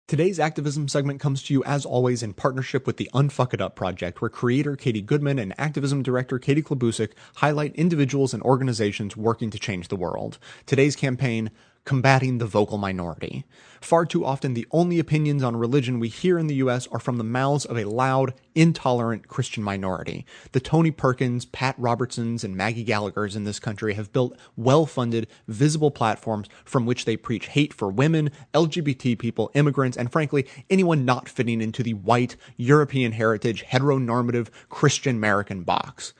Today's activism segment comes to you, as always, in partnership with the UnFuck It Up project, where creator Katie Goodman and activism director Katie Klabusik highlight individuals and organizations working to change the world. Today's campaign, combating the vocal minority. Far too often, the only opinions on religion we hear in the U.S. are from the mouths of a loud, intolerant Christian minority. The Tony Perkins, Pat Robertsons, and Maggie Gallaghers in this country have built well-funded, visible platforms from which they preach hate for women, LGBT people, immigrants, and frankly, anyone not fitting into the white, European heritage, heteronormative, Christian American box.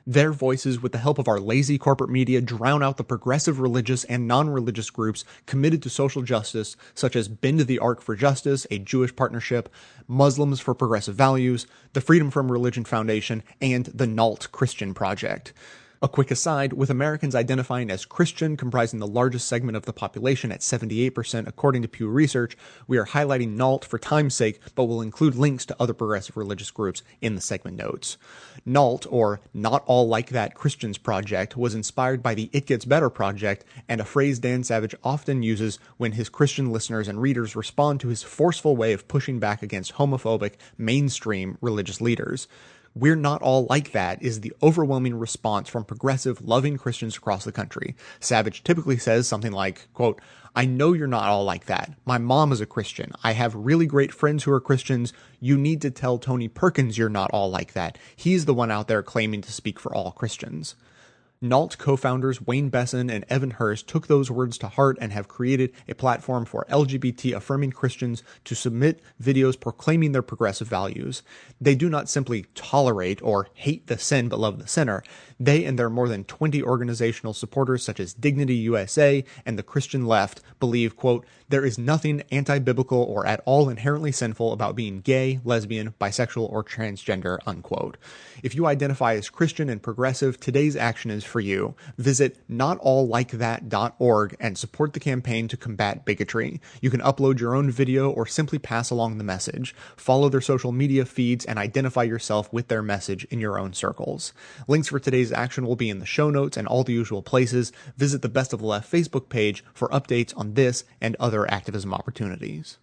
Their voices, with the help of our lazy corporate media, drown out the progressive religious and non-religious groups committed to social justice, such as Bend the Arc for Justice, a Jewish partnership, Muslims for Progressive Values, the Freedom from Religion Foundation, and the NALT Christian Project. A quick aside, with Americans identifying as Christian comprising the largest segment of the population at 78% according to Pew Research, we are highlighting NALT for time's sake, but will include links to other progressive religious groups in the segment notes. NALT, or Not All Like That Christians Project, was inspired by the It Gets Better project, and a phrase Dan Savage often uses when his Christian listeners and readers respond to his forceful way of pushing back against homophobic, mainstream religious leaders. "We're not all like that" is the overwhelming response from progressive, loving Christians across the country. Savage typically says something like, quote, "I know you're not all like that. My mom is a Christian. I have really great friends who are Christians. You need to tell Tony Perkins you're not all like that. He's the one out there claiming to speak for all Christians." NALT co-founders Wayne Besson and Evan Hurst took those words to heart and have created a platform for LGBT-affirming Christians to submit videos proclaiming their progressive values. They do not simply tolerate or hate the sin but love the sinner. They and their more than 20 organizational supporters such as Dignity USA and the Christian Left believe, quote, "There is nothing anti-biblical or at all inherently sinful about being gay, lesbian, bisexual, or transgender," unquote. If you identify as Christian and progressive, today's action is for you. Visit notallikethat.org and support the campaign to combat bigotry. You can upload your own video or simply pass along the message. Follow their social media feeds and identify yourself with their message in your own circles. Links for today's action will be in the show notes and all the usual places. Visit the Best of the Left Facebook page for updates on this and other activism opportunities.